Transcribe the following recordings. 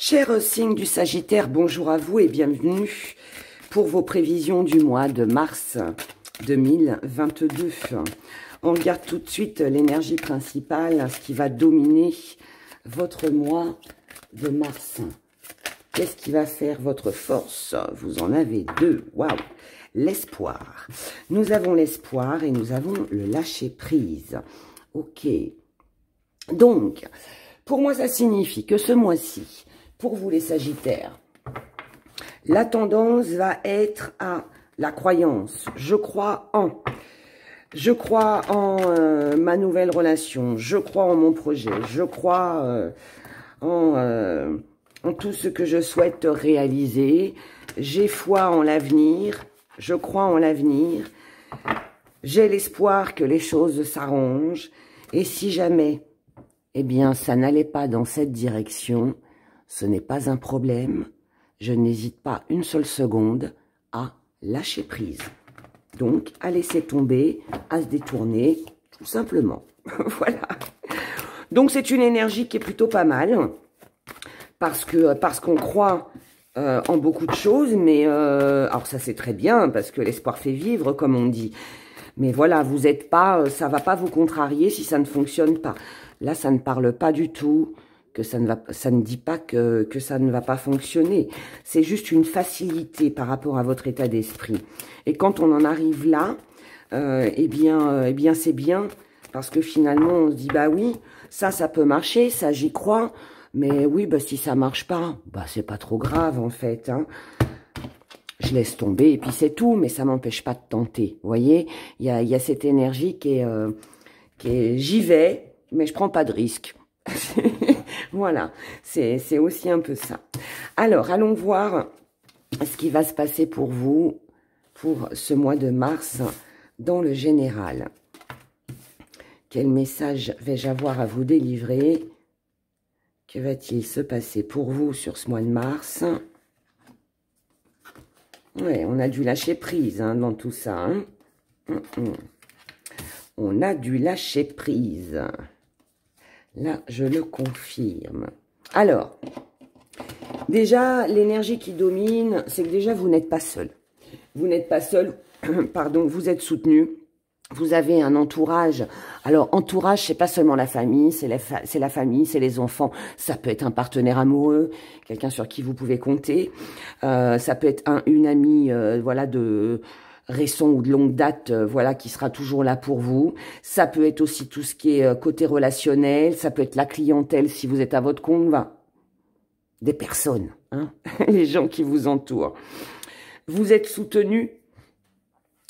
Chers signes du Sagittaire, bonjour à vous et bienvenue pour vos prévisions du mois de mars 2022. On regarde tout de suite l'énergie principale, ce qui va dominer votre mois de mars. Qu'est-ce qui va faire votre force? Vous en avez deux. Waouh! L'espoir. Nous avons l'espoir et nous avons le lâcher-prise. Ok. Donc, pour moi, ça signifie que ce mois-ci, pour vous les Sagittaires, la tendance va être à la croyance. Je crois en ma nouvelle relation. Je crois en mon projet. Je crois en tout ce que je souhaite réaliser. J'ai foi en l'avenir. Je crois en l'avenir. J'ai l'espoir que les choses s'arrangent. Et si jamais, eh bien, ça n'allait pas dans cette direction, ce n'est pas un problème. Je n'hésite pas une seule seconde à lâcher prise. Donc, à laisser tomber, à se détourner, tout simplement. Voilà. Donc, c'est une énergie qui est plutôt pas mal. Parce qu'on croit en beaucoup de choses. Mais, alors ça, c'est très bien, parce que l'espoir fait vivre, comme on dit. Mais voilà, vous n'êtes pas, ça va pas vous contrarier si ça ne fonctionne pas. Là, ça ne parle pas du tout que ça ne dit pas que ça ne va pas fonctionner. C'est juste une facilité par rapport à votre état d'esprit. Et quand on en arrive là, eh bien, c'est bien parce que finalement, on se dit, bah oui, ça peut marcher, ça, j'y crois. Mais oui, bah si ça marche pas, bah c'est pas trop grave en fait, hein. Je laisse tomber et puis c'est tout, mais ça m'empêche pas de tenter. Vous voyez, il y a cette énergie qui est j'y vais, mais je prends pas de risque. Voilà, c'est aussi un peu ça. Alors, allons voir ce qui va se passer pour vous pour ce mois de mars dans le général. Quel message vais-je avoir à vous délivrer? Que va-t-il se passer pour vous sur ce mois de mars? Ouais, on a dû lâcher prise hein, dans tout ça. Hein. On a dû lâcher prise. Là, je le confirme. Alors, déjà, l'énergie qui domine, c'est que déjà, vous n'êtes pas seul. Vous n'êtes pas seul, pardon, vous êtes soutenu. Vous avez un entourage. Alors, entourage, c'est pas seulement la famille, c'est la famille, c'est les enfants. Ça peut être un partenaire amoureux, quelqu'un sur qui vous pouvez compter. Ça peut être une amie, voilà, de récent ou de longue date, voilà, qui sera toujours là pour vous. Ça peut être aussi tout ce qui est côté relationnel. Ça peut être la clientèle si vous êtes à votre compte. Ben, des personnes, hein, les gens qui vous entourent. Vous êtes soutenu.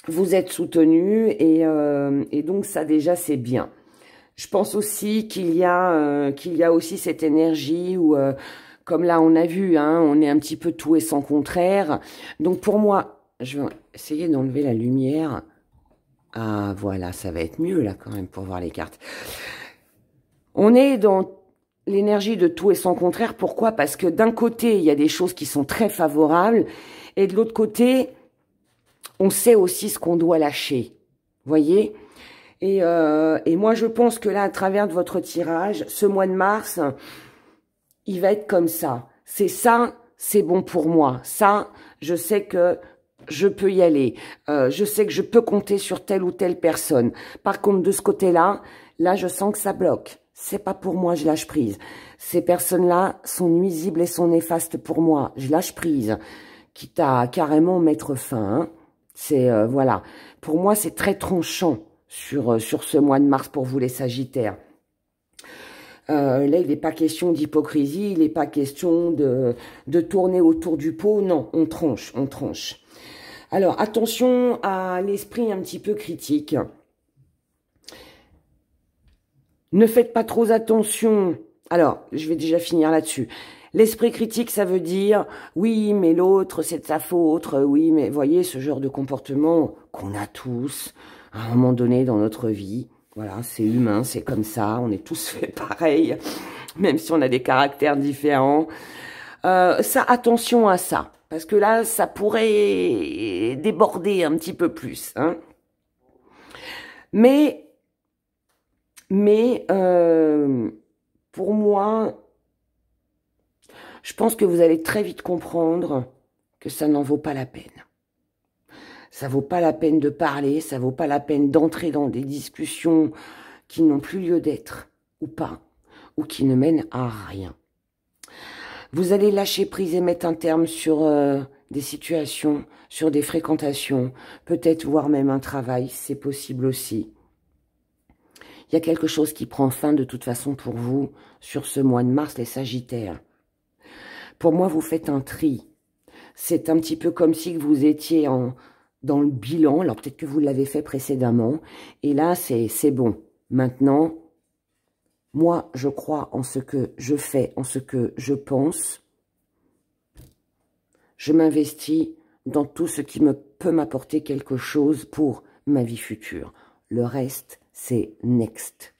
Vous êtes soutenu et donc ça déjà c'est bien. Je pense aussi qu'il y a aussi cette énergie où, comme là on a vu, hein, on est un petit peu tout et son contraire. Donc pour moi, je vais essayer d'enlever la lumière. Ah voilà, ça va être mieux là quand même pour voir les cartes. On est dans l'énergie de tout et son contraire. Pourquoi? Parce que d'un côté, il y a des choses qui sont très favorables et de l'autre côté, on sait aussi ce qu'on doit lâcher, voyez. Et moi, je pense que là, à travers de votre tirage, ce mois de mars, il va être comme ça. C'est ça, c'est bon pour moi. Ça, je sais que je peux y aller. Je sais que je peux compter sur telle ou telle personne. Par contre, de ce côté-là, là, je sens que ça bloque. C'est pas pour moi, je lâche prise. Ces personnes-là sont nuisibles et sont néfastes pour moi. Je lâche prise. Quitte à carrément mettre fin, hein. C'est, voilà, pour moi, c'est très tranchant sur ce mois de mars pour vous les Sagittaires. Là, il n'est pas question d'hypocrisie, il n'est pas question de tourner autour du pot. Non, on tranche, on tranche. Alors, attention à l'esprit un petit peu critique. Ne faites pas trop attention. Alors, je vais déjà finir là-dessus. L'esprit critique, ça veut dire, oui, mais l'autre, c'est de sa faute, oui, mais voyez, ce genre de comportement qu'on a tous, à un moment donné dans notre vie, voilà, c'est humain, c'est comme ça, on est tous faits pareil, même si on a des caractères différents. Ça, attention à ça, parce que là, ça pourrait déborder un petit peu plus, hein. Mais pour moi... Je pense que vous allez très vite comprendre que ça n'en vaut pas la peine. Ça vaut pas la peine de parler, ça vaut pas la peine d'entrer dans des discussions qui n'ont plus lieu d'être, ou pas, ou qui ne mènent à rien. Vous allez lâcher prise et mettre un terme sur des situations, sur des fréquentations, peut-être voire même un travail, c'est possible aussi. Il y a quelque chose qui prend fin de toute façon pour vous sur ce mois de mars, les Sagittaires. Pour moi, vous faites un tri. C'est un petit peu comme si vous étiez dans le bilan. Alors peut-être que vous l'avez fait précédemment. Et là, c'est bon. Maintenant, moi, je crois en ce que je fais, en ce que je pense. Je m'investis dans tout ce qui peut m'apporter quelque chose pour ma vie future. Le reste, c'est next.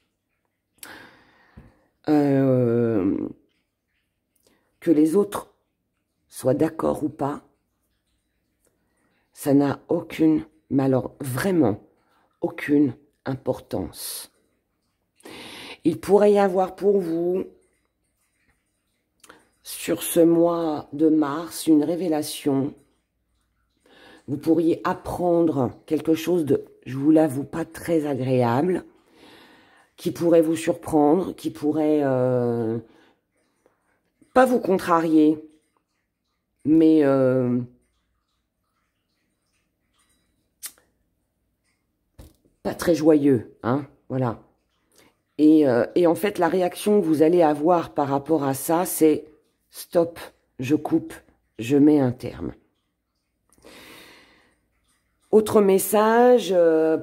Que les autres soient d'accord ou pas, ça n'a aucune, mais alors vraiment aucune importance. Il pourrait y avoir pour vous, sur ce mois de mars, une révélation. Vous pourriez apprendre quelque chose de, je vous l'avoue, pas très agréable, qui pourrait vous surprendre, qui pourrait pas vous contrarier, mais pas très joyeux, hein, voilà. Et en fait, la réaction que vous allez avoir par rapport à ça, c'est « stop, je coupe, je mets un terme ». Autre message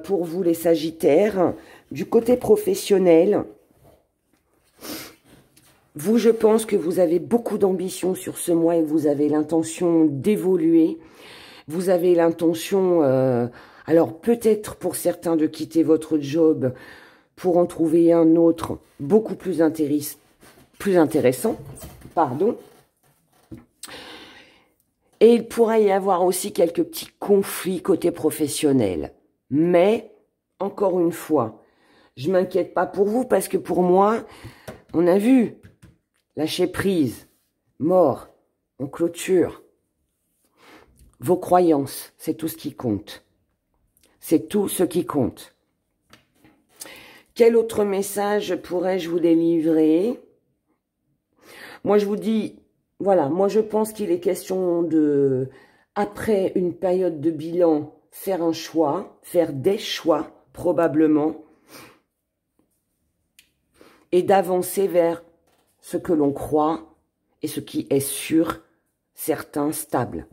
pour vous les Sagittaires, du côté professionnel, vous, je pense que vous avez beaucoup d'ambition sur ce mois et vous avez l'intention d'évoluer. Vous avez l'intention, alors peut-être pour certains de quitter votre job pour en trouver un autre beaucoup plus intéressant. Pardon. Et il pourrait y avoir aussi quelques petits conflits côté professionnel. Mais, encore une fois, je ne m'inquiète pas pour vous parce que pour moi, on a vu, lâcher prise, mort, on clôture. Vos croyances, c'est tout ce qui compte. C'est tout ce qui compte. Quel autre message pourrais-je vous délivrer? Moi, je vous dis, voilà, moi, je pense qu'il est question de, après une période de bilan, faire un choix, faire des choix, probablement, et d'avancer vers ce que l'on croit et ce qui est sûr, certain, stable.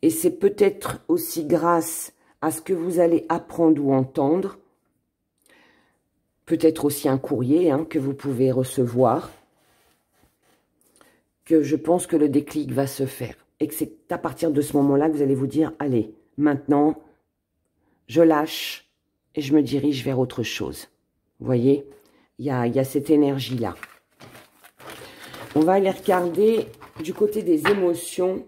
Et c'est peut-être aussi grâce à ce que vous allez apprendre ou entendre, peut-être aussi un courrier que vous pouvez recevoir, que je pense que le déclic va se faire. Et que c'est à partir de ce moment-là que vous allez vous dire, allez, maintenant, je lâche et je me dirige vers autre chose. Vous voyez, il y a cette énergie-là. On va aller regarder du côté des émotions.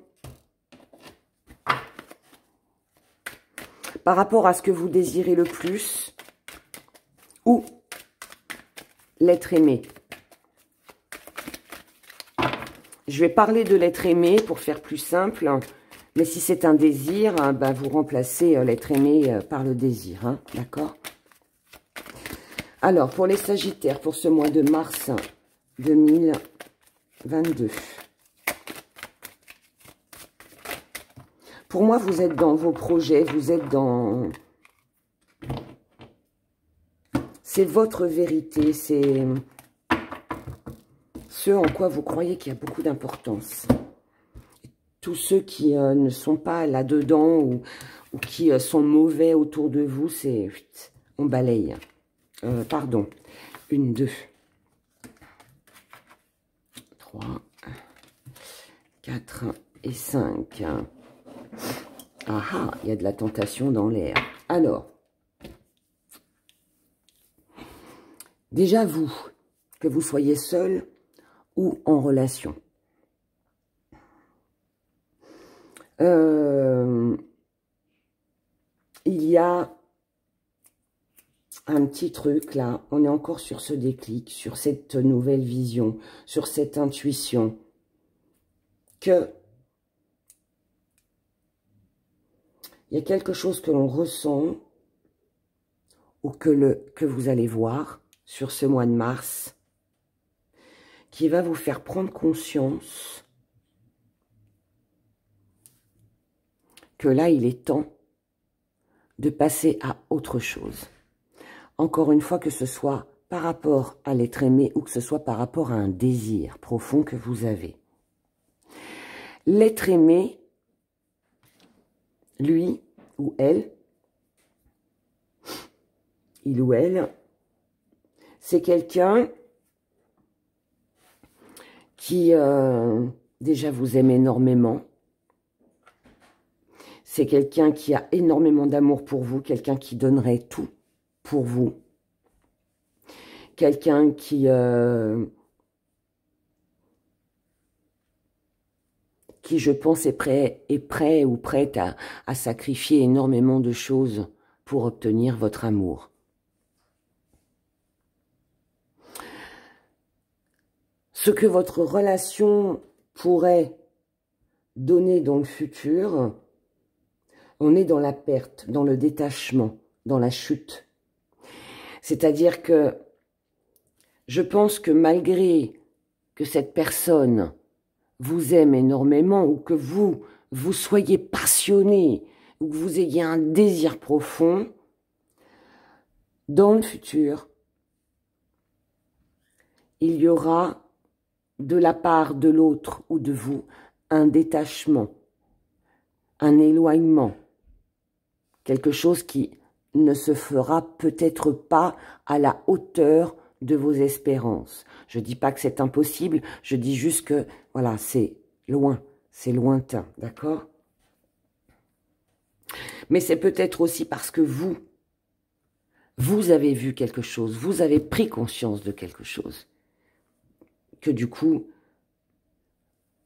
Par rapport à ce que vous désirez le plus, ou l'être aimé. Je vais parler de l'être aimé pour faire plus simple, mais si c'est un désir, ben vous remplacez l'être aimé par le désir, hein, d'accord? Alors, pour les Sagittaires, pour ce mois de mars 2022. Pour moi, vous êtes dans vos projets, vous êtes dans... C'est votre vérité, c'est ce en quoi vous croyez qu'il y a beaucoup d'importance. Tous ceux qui ne sont pas là-dedans ou qui sont mauvais autour de vous, c'est... On balaye. Pardon. 1, 2, 3, 4 et 5. Ah ah, il y a de la tentation dans l'air. Alors, déjà vous, que vous soyez seul ou en relation. Il y a un petit truc là, on est encore sur ce déclic, sur cette nouvelle vision, sur cette intuition, que il y a quelque chose que l'on ressent ou que vous allez voir sur ce mois de mars qui va vous faire prendre conscience que là, il est temps de passer à autre chose. Encore une fois, que ce soit par rapport à l'être aimé ou que ce soit par rapport à un désir profond que vous avez. L'être aimé, lui ou elle, il ou elle, c'est quelqu'un qui déjà vous aime énormément. C'est quelqu'un qui a énormément d'amour pour vous, quelqu'un qui donnerait tout pour vous. Quelqu'un qui je pense, est prêt ou prête à sacrifier énormément de choses pour obtenir votre amour. Ce que votre relation pourrait donner dans le futur, on est dans la perte, dans le détachement, dans la chute. C'est-à-dire que je pense que malgré que cette personne vous aime énormément ou que vous soyez passionné ou que vous ayez un désir profond, dans le futur, il y aura de la part de l'autre ou de vous un détachement, un éloignement, quelque chose qui ne se fera peut-être pas à la hauteur de vos espérances. Je ne dis pas que c'est impossible, je dis juste que, voilà, c'est loin, c'est lointain, d'accord? Mais c'est peut-être aussi parce que vous avez vu quelque chose, vous avez pris conscience de quelque chose, que du coup,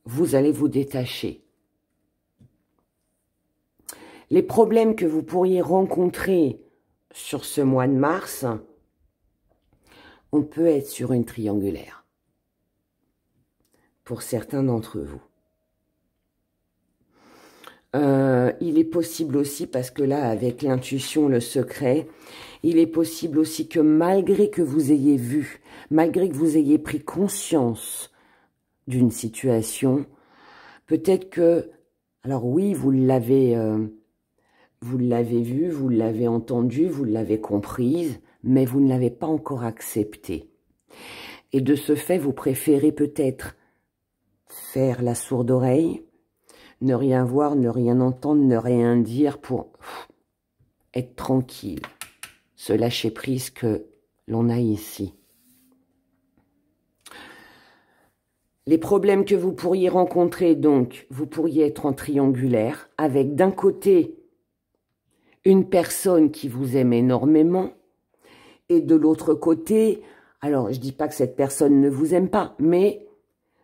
vous allez vous détacher. Les problèmes que vous pourriez rencontrer sur ce mois de mars, on peut être sur une triangulaire, pour certains d'entre vous. Il est possible aussi, parce que là, avec l'intuition, le secret, il est possible aussi que malgré que vous ayez vu, malgré que vous ayez pris conscience d'une situation, peut-être que, alors oui, vous l'avez vu, vous l'avez entendu, vous l'avez comprise, mais vous ne l'avez pas encore acceptée. Et de ce fait, vous préférez peut-être faire la sourde oreille, ne rien voir, ne rien entendre, ne rien dire pour être tranquille, se lâcher prise que l'on a ici. Les problèmes que vous pourriez rencontrer, donc, vous pourriez être en triangulaire, avec d'un côté une personne qui vous aime énormément, et de l'autre côté, alors je dis pas que cette personne ne vous aime pas, mais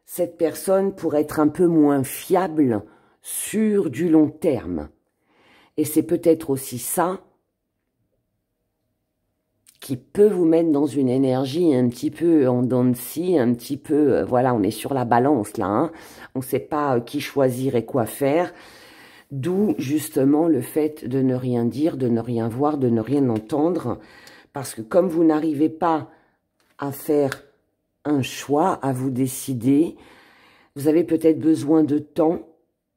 cette personne pourrait être un peu moins fiable sur du long terme. Et c'est peut-être aussi ça qui peut vous mettre dans une énergie un petit peu en dents de scie, un petit peu, voilà, on est sur la balance là, hein. On ne sait pas qui choisir et quoi faire, d'où justement le fait de ne rien dire, de ne rien voir, de ne rien entendre, parce que comme vous n'arrivez pas à faire un choix, à vous décider, vous avez peut-être besoin de temps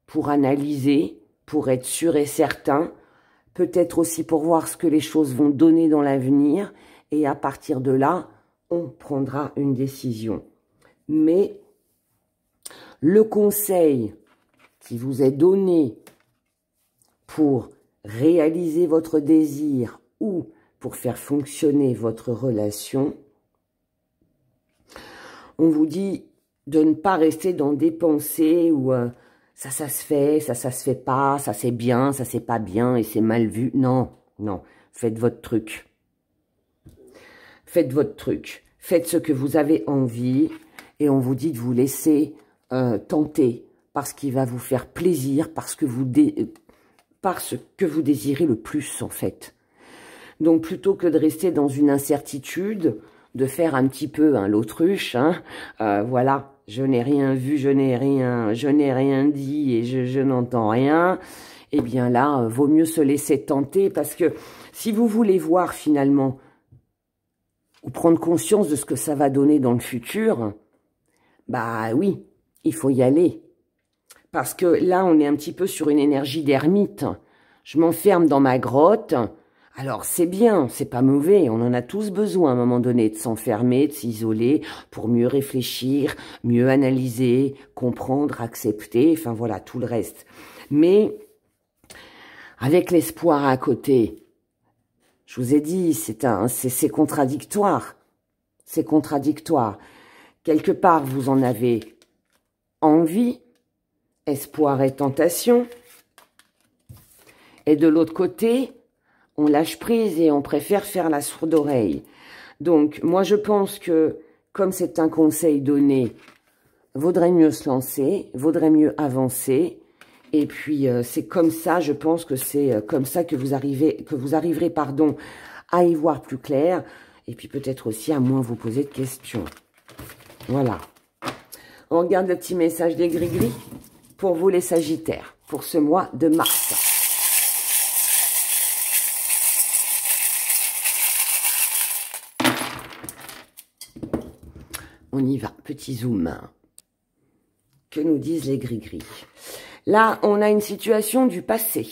pour analyser, pour être sûr et certain, peut-être aussi pour voir ce que les choses vont donner dans l'avenir, et à partir de là, on prendra une décision. Mais le conseil qui vous est donné pour réaliser votre désir ou pour faire fonctionner votre relation, on vous dit de ne pas rester dans des pensées où ça se fait, ça se fait pas, ça c'est bien, ça c'est pas bien et c'est mal vu. Non, non, faites votre truc. Faites votre truc. Faites ce que vous avez envie et on vous dit de vous laisser tenter parce qu'il va vous faire plaisir, parce que vous désirez le plus en fait. Donc, plutôt que de rester dans une incertitude, de faire un petit peu l'autruche, hein, voilà, je n'ai rien vu, je n'ai rien dit et je n'entends rien, eh bien là, vaut mieux se laisser tenter parce que si vous voulez voir finalement ou prendre conscience de ce que ça va donner dans le futur, bah oui, il faut y aller. Parce que là, on est un petit peu sur une énergie d'ermite. Je m'enferme dans ma grotte. Alors, c'est bien, c'est pas mauvais. On en a tous besoin à un moment donné de s'enfermer, de s'isoler pour mieux réfléchir, mieux analyser, comprendre, accepter, enfin voilà, tout le reste. Mais avec l'espoir à côté, je vous ai dit, c'est contradictoire. C'est contradictoire. Quelque part, vous en avez envie, espoir et tentation. Et de l'autre côté, on lâche prise et on préfère faire la sourde oreille. Donc, moi, je pense que, comme c'est un conseil donné, vaudrait mieux se lancer, vaudrait mieux avancer. Et puis, c'est comme ça, je pense que c'est comme ça que vous arriverez, pardon, à y voir plus clair. Et puis, peut-être aussi à moins vous poser de questions. Voilà. On regarde le petit message des gris-gris pour vous, les Sagittaires, pour ce mois de mars. On y va, petit zoom. Que nous disent les gris-gris? Là, on a une situation du passé.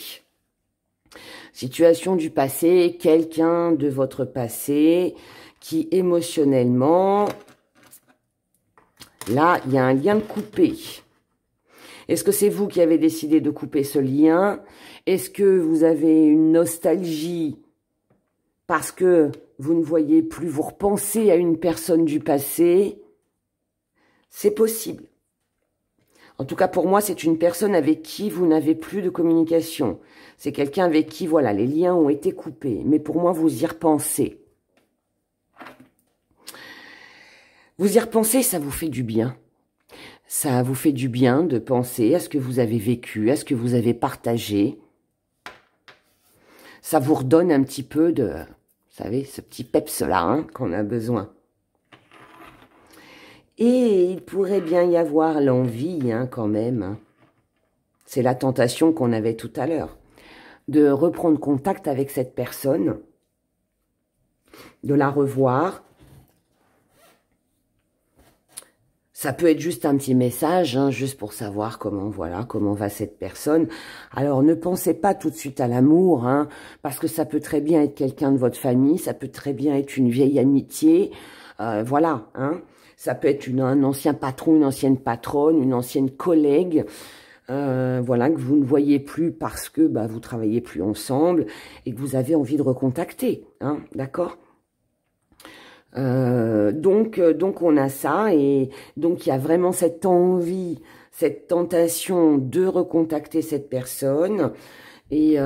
Situation du passé, quelqu'un de votre passé qui émotionnellement... Là, il y a un lien de coupé. Est-ce que c'est vous qui avez décidé de couper ce lien? Est-ce que vous avez une nostalgie parce que vous ne voyez plus, vous repensez à une personne du passé? C'est possible. En tout cas, pour moi, c'est une personne avec qui vous n'avez plus de communication. C'est quelqu'un avec qui, voilà, les liens ont été coupés. Mais pour moi, vous y repensez. Vous y repensez, ça vous fait du bien. Ça vous fait du bien de penser à ce que vous avez vécu, à ce que vous avez partagé. Ça vous redonne un petit peu de, vous savez, ce petit peps-là qu'on a besoin. Et il pourrait bien y avoir l'envie quand même. C'est la tentation qu'on avait tout à l'heure. De reprendre contact avec cette personne, de la revoir. Ça peut être juste un petit message, juste pour savoir comment, voilà, comment va cette personne. Alors, ne pensez pas tout de suite à l'amour, parce que ça peut très bien être quelqu'un de votre famille, ça peut très bien être une vieille amitié, voilà, Ça peut être un ancien patron, une ancienne patronne, une ancienne collègue, voilà, que vous ne voyez plus parce que vous travaillez plus ensemble et que vous avez envie de recontacter, d'accord ? Donc on a ça et donc il y a vraiment cette envie, cette tentation de recontacter cette personne et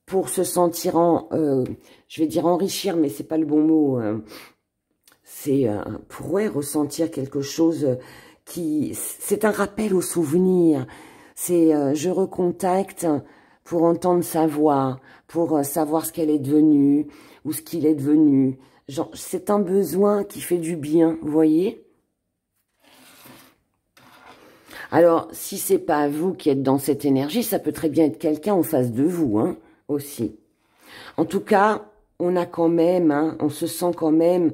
pour se sentir je vais dire enrichir, mais c'est pas le bon mot, c'est pour ressentir quelque chose c'est un rappel au souvenir, c'est je recontacte pour entendre sa voix, pour savoir ce qu'elle est devenue ou ce qu'il est devenu. C'est un besoin qui fait du bien, vous voyez? Alors, si c'est pas vous qui êtes dans cette énergie, ça peut très bien être quelqu'un en face de vous, aussi. En tout cas, on a quand même, on se sent quand même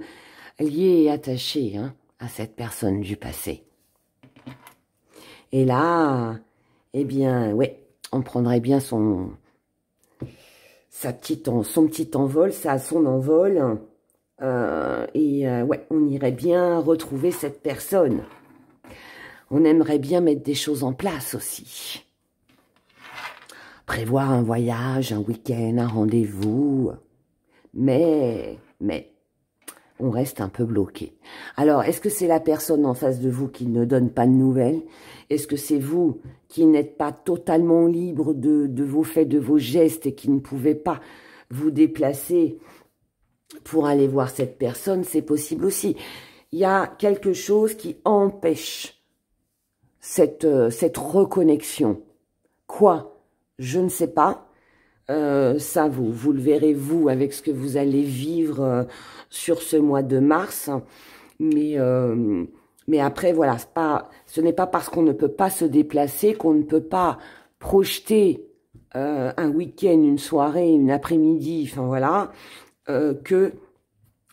lié et attaché, à cette personne du passé. Et là, eh bien, ouais, on prendrait bien son petit envol, son envol. Ouais, on irait bien retrouver cette personne. On aimerait bien mettre des choses en place aussi. Prévoir un voyage, un week-end, un rendez-vous. Mais, on reste un peu bloqué. Alors, est-ce que c'est la personne en face de vous qui ne donne pas de nouvelles? Est-ce que c'est vous qui n'êtes pas totalement libre de vos faits, de vos gestes et qui ne pouvez pas vous déplacer pour aller voir cette personne? C'est possible aussi. Il y a quelque chose qui empêche cette reconnexion. Quoi? Je ne sais pas. Ça, vous le verrez, vous, avec ce que vous allez vivre sur ce mois de mars. Mais après, voilà, ce n'est pas parce qu'on ne peut pas se déplacer qu'on ne peut pas projeter un week-end, une soirée, une après-midi, enfin voilà, que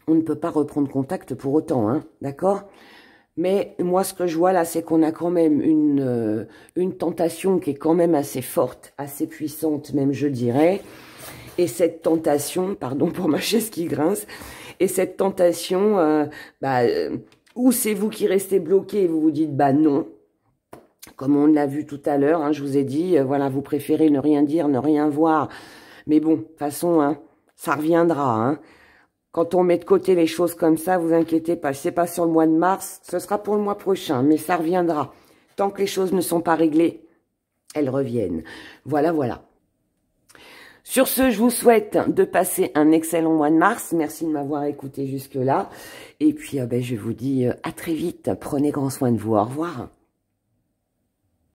on ne peut pas reprendre contact pour autant, hein, d'accord? Mais moi, ce que je vois là, c'est qu'on a quand même une tentation qui est quand même assez forte, assez puissante même, je dirais. Et cette tentation, pardon pour ma chaise qui grince, et cette tentation, ou c'est vous qui restez bloqué et vous vous dites, bah non, comme on l'a vu tout à l'heure, hein, je vous ai dit, voilà, vous préférez ne rien dire, ne rien voir. Mais bon, de toute façon, hein, ça reviendra, hein. Quand on met de côté les choses comme ça, vous inquiétez pas, c'est pas sur le mois de mars, ce sera pour le mois prochain, mais ça reviendra. Tant que les choses ne sont pas réglées, elles reviennent. Voilà, voilà. Sur ce, je vous souhaite de passer un excellent mois de mars. Merci de m'avoir écouté jusque-là. Et puis, je vous dis à très vite. Prenez grand soin de vous. Au revoir.